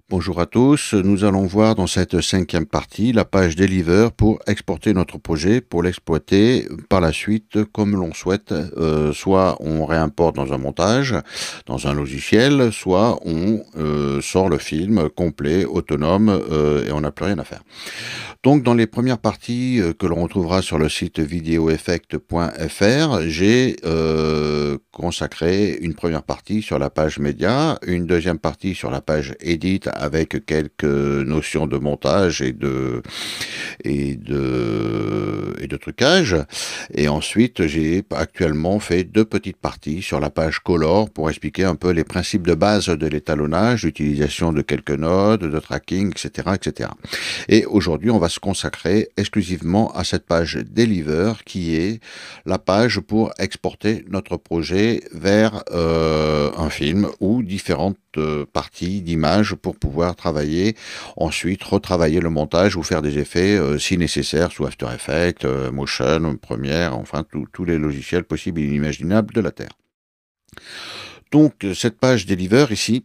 Bonjour à tous, nous allons voir dans cette cinquième partie la page Deliver pour exporter notre projet, pour l'exploiter par la suite comme l'on souhaite. Soit on réimporte dans un montage, dans un logiciel, soit on sort le film complet, autonome et on n'a plus rien à faire. Donc dans les premières parties que l'on retrouvera sur le site videoeffect.fr, j'ai consacré une première partie sur la page média, une deuxième partie sur la page edit avec quelques notions de montage et de trucage. Et ensuite, j'ai actuellement fait deux petites parties sur la page color pour expliquer un peu les principes de base de l'étalonnage, l'utilisation de quelques nodes, de tracking, etc., etc. Et aujourd'hui, on va se consacrer exclusivement à cette page Deliver qui est la page pour exporter notre projet vers un film ou différentes parties d'images pour pouvoir travailler, ensuite retravailler le montage ou faire des effets si nécessaire sous After Effects, Motion, Premiere, enfin tous les logiciels possibles et inimaginables de la Terre. Donc cette page Deliver ici,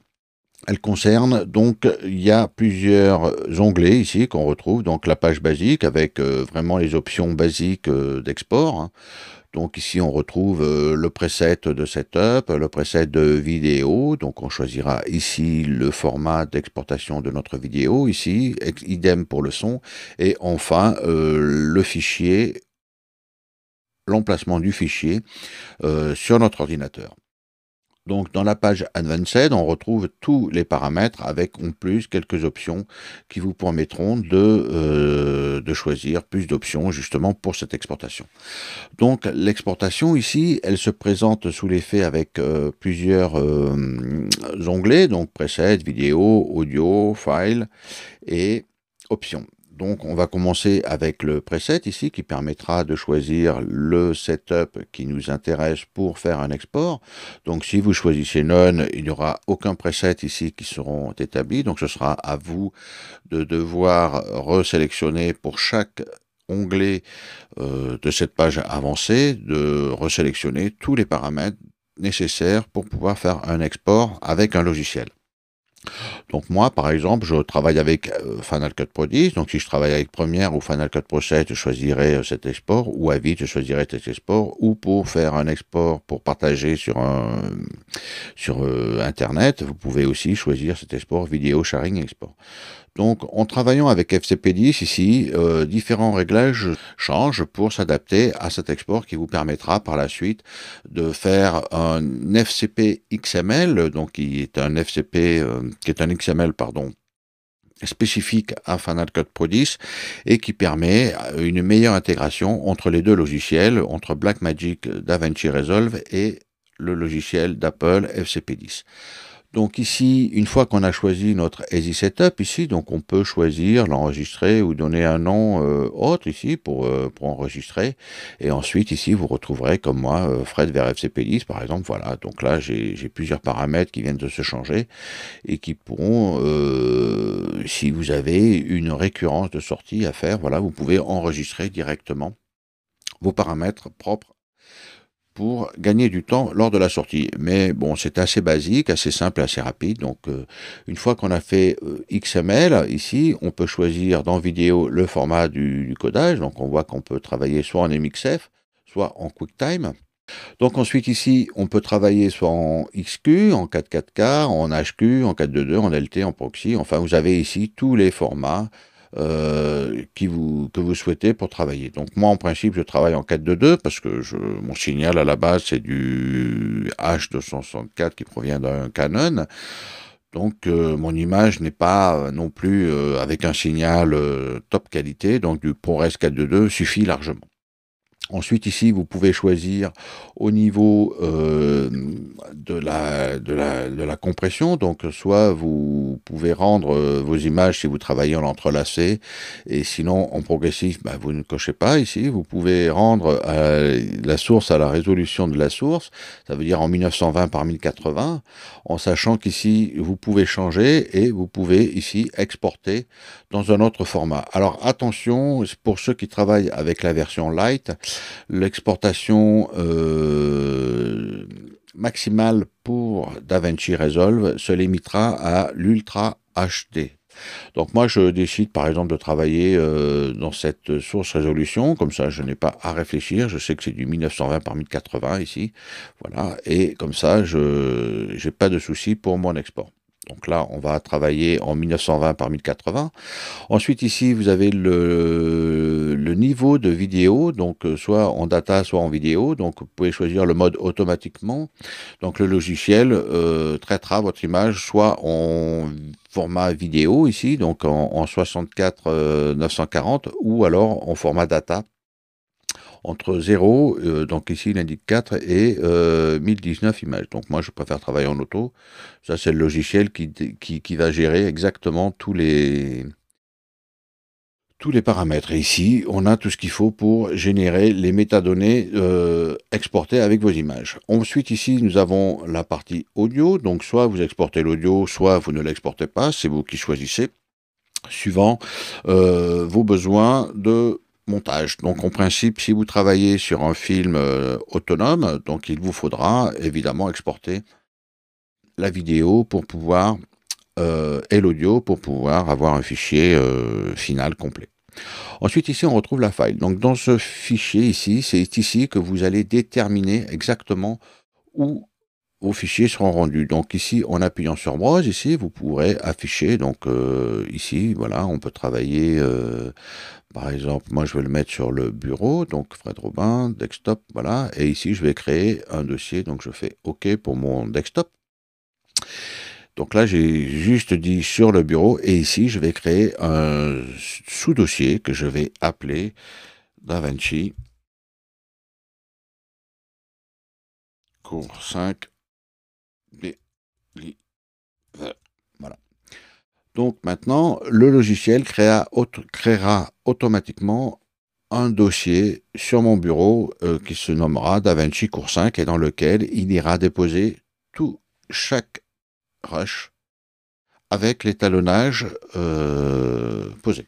elle concerne, donc, il y a plusieurs onglets ici qu'on retrouve, donc la page basique avec vraiment les options basiques d'export, hein. Donc ici on retrouve le preset de setup, le preset de vidéo, donc on choisira ici le format d'exportation de notre vidéo, ici, idem pour le son, et enfin le fichier, l'emplacement du fichier sur notre ordinateur. Donc dans la page Advanced, on retrouve tous les paramètres avec en plus quelques options qui vous permettront de choisir plus d'options justement pour cette exportation. Donc l'exportation ici, elle se présente sous l'effet avec plusieurs onglets, donc preset, vidéo, audio, file et options. Donc on va commencer avec le preset ici qui permettra de choisir le setup qui nous intéresse pour faire un export. Donc si vous choisissez None, il n'y aura aucun preset ici qui seront établis. Donc ce sera à vous de devoir resélectionner pour chaque onglet de cette page avancée, de resélectionner tous les paramètres nécessaires pour pouvoir faire un export avec un logiciel. Donc moi, par exemple, je travaille avec Final Cut Pro 10, donc si je travaille avec Premiere ou Final Cut Pro 7, je choisirai cet export, ou Avid, je choisirai cet export, ou pour faire un export pour partager sur Internet, vous pouvez aussi choisir cet export Video Sharing Export. Donc, en travaillant avec FCP10 ici, différents réglages changent pour s'adapter à cet export qui vous permettra par la suite de faire un FCP XML, donc qui est un XML, pardon, spécifique à Final Cut Pro 10 et qui permet une meilleure intégration entre les deux logiciels, entre Blackmagic DaVinci Resolve et le logiciel d'Apple FCP10. Donc ici, une fois qu'on a choisi notre Easy Setup ici, donc on peut choisir l'enregistrer ou donner un nom autre ici pour enregistrer. Et ensuite ici, vous retrouverez comme moi Fred vers FCP10 par exemple. Voilà, donc là j'ai plusieurs paramètres qui viennent de se changer et qui pourront, si vous avez une récurrence de sortie à faire, voilà, vous pouvez enregistrer directement vos paramètres propres pour gagner du temps lors de la sortie. Mais bon, c'est assez basique, assez simple, assez rapide. Donc, une fois qu'on a fait XML, ici, on peut choisir dans vidéo le format du codage. Donc, on voit qu'on peut travailler soit en MXF, soit en QuickTime. Donc, ensuite, ici, on peut travailler soit en XQ, en 4.4K, en HQ, en 4.2.2, en LT, en proxy. Enfin, vous avez ici tous les formats que vous souhaitez pour travailler. Donc moi en principe je travaille en 4.2.2 parce que mon signal à la base c'est du H264 qui provient d'un Canon. Donc mon image n'est pas non plus avec un signal top qualité, donc du ProRes 4.2.2 suffit largement. Ensuite, ici, vous pouvez choisir au niveau de la compression. Donc, soit vous pouvez rendre vos images si vous travaillez en entrelacé, et sinon en progressif, bah, vous ne cochez pas ici. Vous pouvez rendre la source à la résolution de la source, ça veut dire en 1920 par 1080, en sachant qu'ici, vous pouvez changer et vous pouvez ici exporter dans un autre format. Alors, attention, pour ceux qui travaillent avec la version Lite, l'exportation maximale pour DaVinci Resolve se limitera à l'Ultra HD. Donc moi, je décide par exemple de travailler dans cette source résolution, comme ça je n'ai pas à réfléchir, je sais que c'est du 1920 par 1080 ici, voilà, et comme ça je n'ai pas de souci pour mon export. Donc là, on va travailler en 1920 par 1080. Ensuite, ici, vous avez le niveau de vidéo, donc soit en data, soit en vidéo. Donc, vous pouvez choisir le mode automatiquement. Donc, le logiciel traitera votre image soit en format vidéo, ici, donc en 64 940, ou alors en format data, entre 0, donc ici il indique 4, et 1019 images. Donc moi je préfère travailler en auto. Ça c'est le logiciel qui va gérer exactement tous les paramètres. Et ici, on a tout ce qu'il faut pour générer les métadonnées exportées avec vos images. Ensuite, ici, nous avons la partie audio. Donc, soit vous exportez l'audio, soit vous ne l'exportez pas. C'est vous qui choisissez, suivant vos besoins de montage. Donc, en principe, si vous travaillez sur un film autonome, donc il vous faudra évidemment exporter la vidéo pour pouvoir et l'audio pour pouvoir avoir un fichier final complet. Ensuite, ici, on retrouve la file. Donc, dans ce fichier ici, c'est ici que vous allez déterminer exactement où vos fichiers seront rendus. Donc, ici, en appuyant sur Browse, ici, vous pourrez afficher. Donc, ici, voilà, on peut travailler, par exemple, moi, je vais le mettre sur le bureau. Donc, Fred Robin, desktop, voilà. Et ici, je vais créer un dossier. Donc, je fais OK pour mon desktop. Donc là, j'ai juste dit sur le bureau et ici, je vais créer un sous-dossier que je vais appeler DaVinci cours 5 Deliver. Voilà. Donc maintenant, le logiciel créera automatiquement un dossier sur mon bureau qui se nommera DaVinci cours 5 et dans lequel il ira déposer chaque rush avec l'étalonnage posé.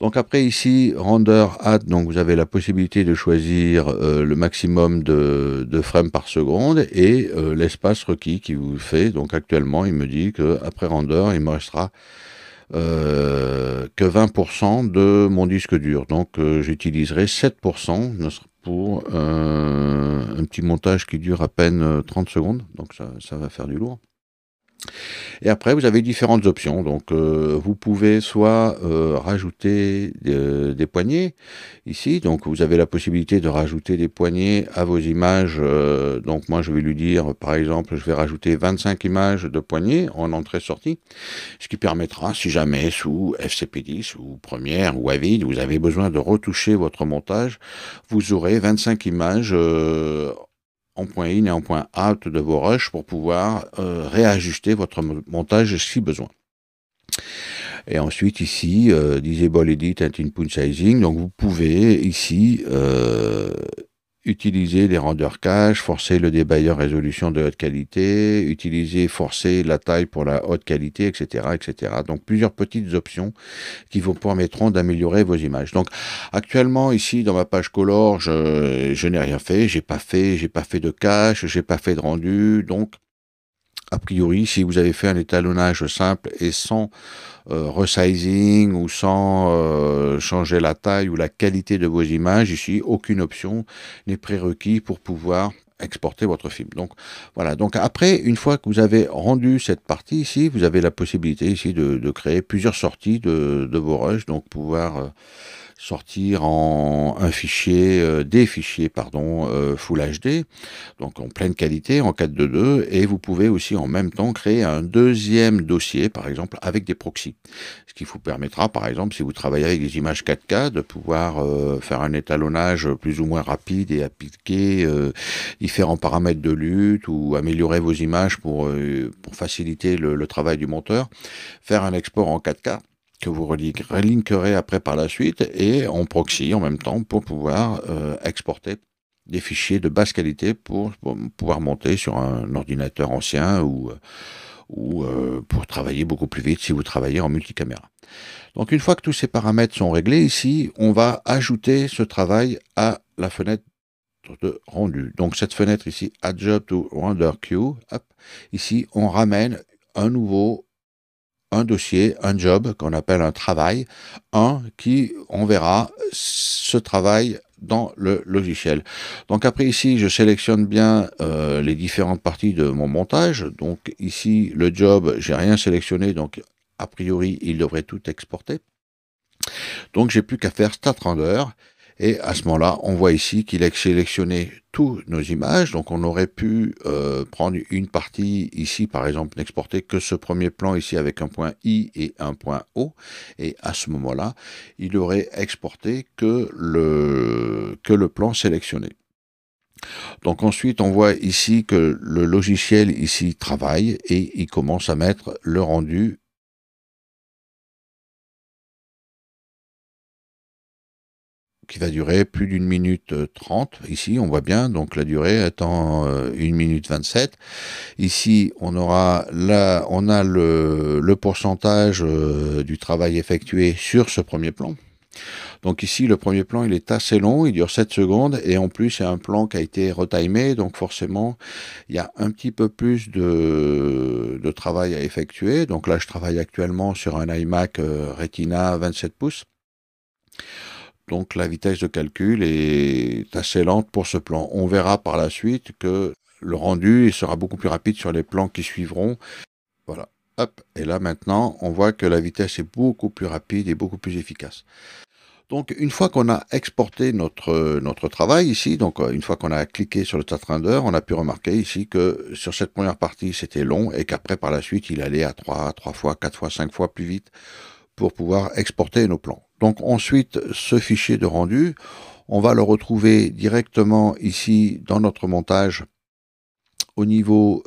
Donc après ici, render add, donc vous avez la possibilité de choisir le maximum de frames par seconde et l'espace requis qui vous fait. Donc actuellement, il me dit qu'après render, il me restera que 20% de mon disque dur. Donc j'utiliserai 7% pour un petit montage qui dure à peine 30 secondes. Donc ça va faire du lourd. Et après, vous avez différentes options. Donc, vous pouvez soit rajouter des poignées ici. Donc, vous avez la possibilité de rajouter des poignées à vos images. Donc, moi, je vais lui dire, par exemple, je vais rajouter 25 images de poignées en entrée-sortie, ce qui permettra, si jamais sous FCP10 ou Premiere ou Avid, vous avez besoin de retoucher votre montage, vous aurez 25 images en point in et en point out de vos rushs pour pouvoir réajuster votre montage si besoin. Et ensuite ici, Disable Edit and Input Sizing, donc vous pouvez ici utiliser les renders cache, forcer le débailleur résolution de haute qualité, forcer la taille pour la haute qualité, etc., etc. Donc plusieurs petites options qui vous permettront d'améliorer vos images. Donc actuellement ici dans ma page color, je n'ai rien fait, j'ai pas fait de cache, j'ai pas fait de rendu. Donc a priori, si vous avez fait un étalonnage simple et sans resizing ou sans changer la taille ou la qualité de vos images, ici, aucune option n'est prérequis pour pouvoir exporter votre film. Donc voilà, donc après, une fois que vous avez rendu cette partie ici, vous avez la possibilité ici de créer plusieurs sorties de vos rushs, donc pouvoir sortir en un fichier, des fichiers pardon, Full HD, donc en pleine qualité, en 4.2.2, et vous pouvez aussi en même temps créer un deuxième dossier, par exemple, avec des proxys. Ce qui vous permettra, par exemple, si vous travaillez avec des images 4K, de pouvoir faire un étalonnage plus ou moins rapide et appliquer différents paramètres de lutte ou améliorer vos images pour faciliter le travail du monteur, faire un export en 4K que vous relinkerez après par la suite et en proxy en même temps pour pouvoir exporter des fichiers de basse qualité pour pouvoir monter sur un ordinateur ancien ou pour travailler beaucoup plus vite si vous travaillez en multicaméra. Donc une fois que tous ces paramètres sont réglés ici, on va ajouter ce travail à la fenêtre de rendu. Donc cette fenêtre ici, Add Job to Render Queue, hop, ici on ramène un nouveau un dossier, un job qu'on appelle un travail, qui enverra ce travail dans le logiciel. Donc après ici, je sélectionne bien les différentes parties de mon montage. Donc ici, le job, j'ai rien sélectionné, donc a priori, il devrait tout exporter. Donc j'ai plus qu'à faire Start Render. Et à ce moment-là, on voit ici qu'il a sélectionné toutes nos images. Donc on aurait pu prendre une partie ici, par exemple, n'exporter que ce premier plan ici avec un point I et un point O. Et à ce moment-là, il aurait exporté que le plan sélectionné. Donc ensuite, on voit ici que le logiciel ici travaille et il commence à mettre le rendu qui va durer plus d'une minute 30. Ici, on voit bien, donc la durée étant 1 minute 27. Ici, on a le pourcentage du travail effectué sur ce premier plan. Donc ici, le premier plan, il est assez long, il dure 7 secondes, et en plus, c'est un plan qui a été retimé, donc forcément, il y a un petit peu plus de travail à effectuer. Donc là, je travaille actuellement sur un iMac Retina 27 pouces. Donc la vitesse de calcul est assez lente pour ce plan. On verra par la suite que le rendu sera beaucoup plus rapide sur les plans qui suivront. Voilà. Hop. Et là maintenant, on voit que la vitesse est beaucoup plus rapide et beaucoup plus efficace. Donc une fois qu'on a exporté notre travail ici, donc une fois qu'on a cliqué sur le Start Render, on a pu remarquer ici que sur cette première partie c'était long et qu'après par la suite il allait à 3 fois, 4 fois, 5 fois plus vite pour pouvoir exporter nos plans. Donc ensuite, ce fichier de rendu, on va le retrouver directement ici dans notre montage au niveau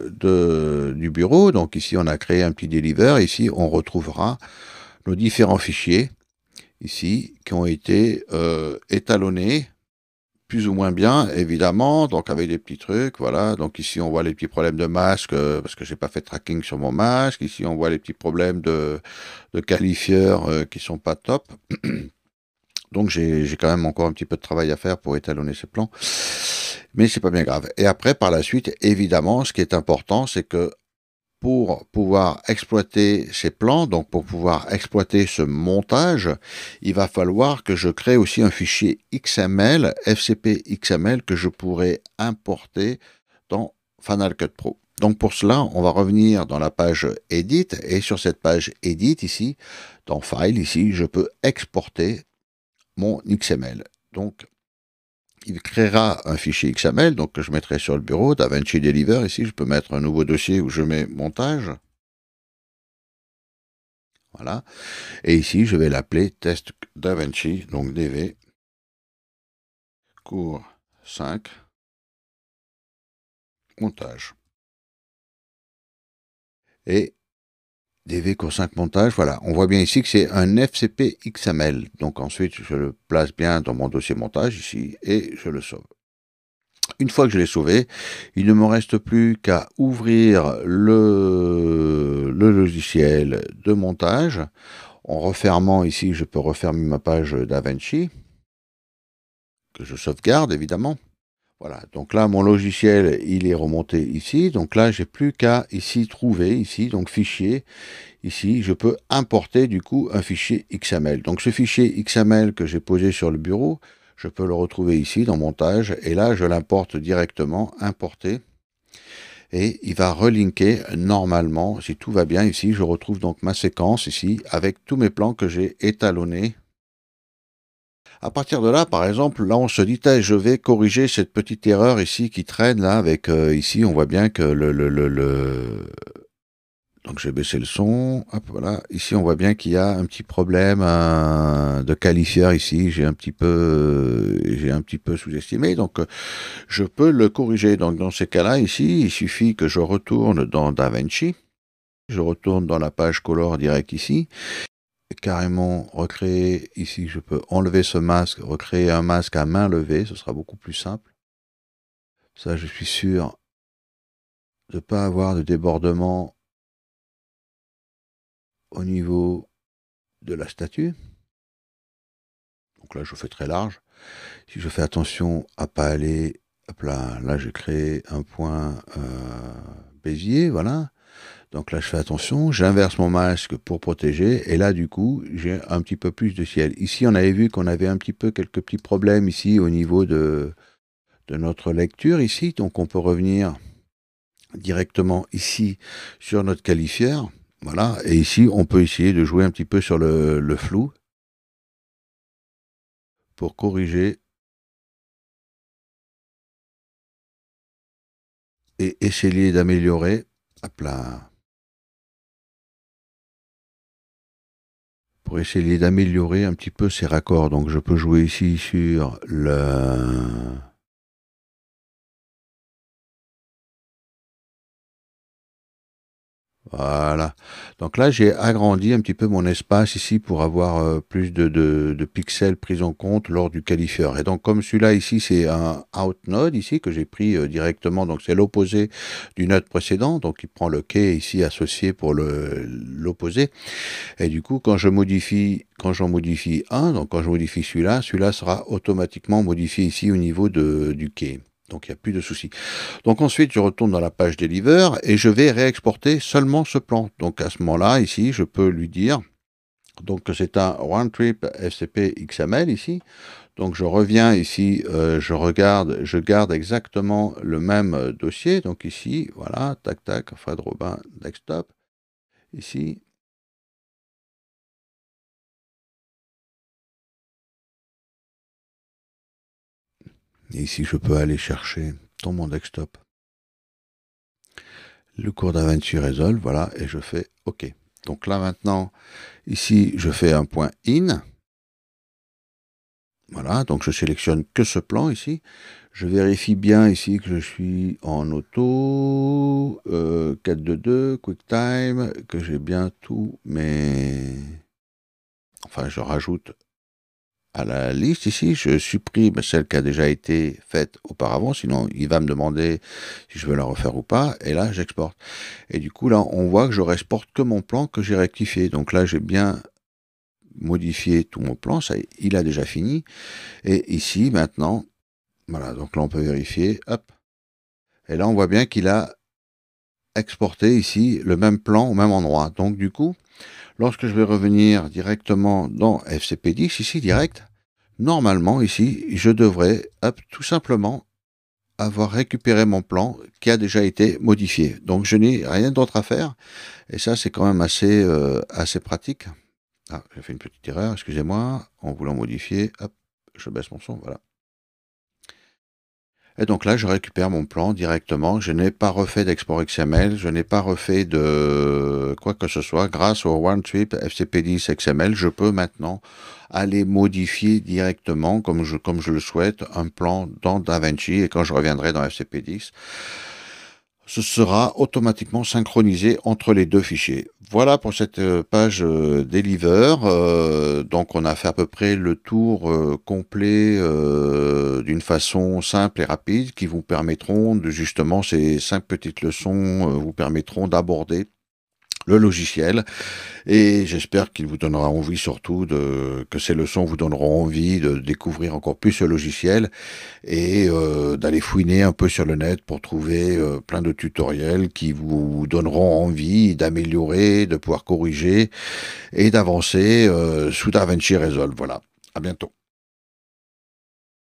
du bureau. Donc ici, on a créé un petit deliver. Ici, on retrouvera nos différents fichiers ici qui ont été étalonnés plus ou moins bien, évidemment, donc avec des petits trucs, voilà. Donc ici, on voit les petits problèmes de masque, parce que j'ai pas fait de tracking sur mon masque. Ici, on voit les petits problèmes de qualifieurs qui sont pas top. Donc j'ai quand même encore un petit peu de travail à faire pour étalonner ces plans, mais c'est pas bien grave. Et après, par la suite, évidemment, ce qui est important, c'est que pour pouvoir exploiter ces plans, donc pour pouvoir exploiter ce montage, il va falloir que je crée aussi un fichier XML, FCP XML, que je pourrai importer dans Final Cut Pro. Donc pour cela, on va revenir dans la page Edit, et sur cette page Edit ici, dans File ici, je peux exporter mon XML. Donc il créera un fichier XML, donc que je mettrai sur le bureau, DaVinci Deliver. Ici, je peux mettre un nouveau dossier où je mets montage. Voilà. Et ici, je vais l'appeler test DaVinci, donc DV, cours 5, montage. Et DV cours 5 montage, voilà. On voit bien ici que c'est un FCP XML. Donc ensuite, je le place bien dans mon dossier montage ici et je le sauve. Une fois que je l'ai sauvé, il ne me reste plus qu'à ouvrir le logiciel de montage. En refermant ici, je peux refermer ma page DaVinci, que je sauvegarde évidemment. Voilà, donc là, mon logiciel, il est remonté ici. Donc là, j'ai plus qu'à ici trouver, ici, donc fichier. Ici, je peux importer du coup un fichier XML. Donc ce fichier XML que j'ai posé sur le bureau, je peux le retrouver ici dans montage. Et là, je l'importe directement, importer. Et il va relinker normalement, si tout va bien ici. Je retrouve donc ma séquence ici avec tous mes plans que j'ai étalonnés. À partir de là, par exemple, là on se dit, je vais corriger cette petite erreur ici qui traîne là avec ici, on voit bien que donc j'ai baissé le son, hop, voilà. Ici on voit bien qu'il y a un petit problème de qualifieur ici, j'ai un petit peu sous-estimé, donc je peux le corriger. Donc dans ces cas-là ici, il suffit que je retourne dans DaVinci, je retourne dans la page Color direct ici, carrément recréer ici, je peux enlever ce masque, recréer un masque à main levée, ce sera beaucoup plus simple. Ça, je suis sûr de ne pas avoir de débordement au niveau de la statue. Donc là, je fais très large. Si je fais attention à pas aller, hop là, j'ai créé un point Bézier, voilà. Donc là, je fais attention, j'inverse mon masque pour protéger, et là, du coup, j'ai un petit peu plus de ciel. Ici, on avait vu qu'on avait un petit peu quelques petits problèmes ici au niveau de notre lecture ici, donc on peut revenir directement ici sur notre qualifière, voilà, et ici, on peut essayer de jouer un petit peu sur le flou pour corriger et essayer d'améliorer, hop là, pour essayer d'améliorer un petit peu ces raccords. Donc je peux jouer ici sur le... Voilà. Donc là, j'ai agrandi un petit peu mon espace ici pour avoir plus de pixels pris en compte lors du qualifieur. Et donc, comme celui-là ici, c'est un out node ici que j'ai pris directement. Donc, c'est l'opposé du node précédent. Donc, il prend le key ici associé pour l'opposé. Et du coup, quand j'en modifie un, donc quand je modifie celui-là, celui-là sera automatiquement modifié ici au niveau du key. Donc il n'y a plus de souci. Donc ensuite, je retourne dans la page Deliver et je vais réexporter seulement ce plan. Donc à ce moment-là, ici, je peux lui dire donc que c'est un One Trip FCP XML ici. Donc je reviens ici, je garde exactement le même dossier. Donc ici, voilà, tac tac, Fred Robin Desktop. Ici. Et ici, je peux aller chercher dans mon desktop le cours DaVinci Resolve, voilà, et je fais OK. Donc là maintenant, ici, je fais un point in. Voilà, donc je sélectionne que ce plan ici. Je vérifie bien ici que je suis en auto, 422, QuickTime, que j'ai bien tout, mais... Enfin, je rajoute à la liste ici, je supprime celle qui a déjà été faite auparavant, sinon il va me demander si je veux la refaire ou pas, et là j'exporte. Et du coup là on voit que je exporte que mon plan que j'ai rectifié. Donc là j'ai bien modifié tout mon plan, ça il a déjà fini. Et ici maintenant, voilà, donc là on peut vérifier, hop. Et là on voit bien qu'il a exporté ici le même plan au même endroit. Donc du coup, lorsque je vais revenir directement dans FCP10, ici direct, normalement, ici, je devrais tout simplement avoir récupéré mon plan qui a déjà été modifié. Donc, je n'ai rien d'autre à faire. Et ça, c'est quand même assez pratique. Ah, j'ai fait une petite erreur, excusez-moi. En voulant modifier, hop, je baisse mon son, voilà. Et donc là, je récupère mon plan directement. Je n'ai pas refait d'export XML, je n'ai pas refait de quoi que ce soit. Grâce au OneTrip FCP10 XML, je peux maintenant aller modifier directement, comme je le souhaite, un plan dans DaVinci. Et quand je reviendrai dans FCP10, ce sera automatiquement synchronisé entre les deux fichiers. Voilà pour cette page Deliver. Donc on a fait à peu près le tour complet d'une façon simple et rapide qui vous permettront de justement, ces 5 petites leçons vous permettront d'aborder le logiciel, et j'espère qu'il vous donnera envie surtout que ces leçons vous donneront envie de découvrir encore plus ce logiciel et d'aller fouiner un peu sur le net pour trouver plein de tutoriels qui vous donneront envie d'améliorer, de pouvoir corriger et d'avancer sous DaVinci Resolve. Voilà, à bientôt.